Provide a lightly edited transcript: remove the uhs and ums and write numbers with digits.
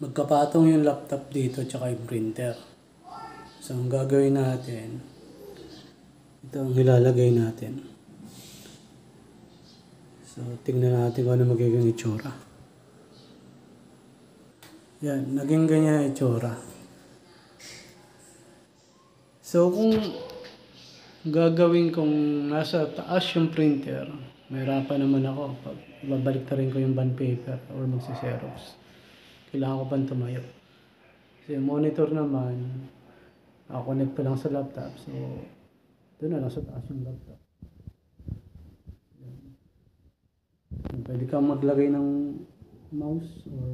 Magkapatong yung laptop dito tsaka yung printer. So, ang gagawin natin, ito ang ilalagay natin. So, tingnan natin kung ano magiging itsura. Yan, naging ganyan ang itsura. So, kung gagawin kong nasa taas yung printer, mahirapan naman ako pag babalik na rin ko yung bond paper or magsiserox. Kailangan ko pang tumayo. Kasi yung monitor naman, connect pa lang sa laptop. So, doon na lang sa taas yung laptop. Pwede kang maglagay ng mouse or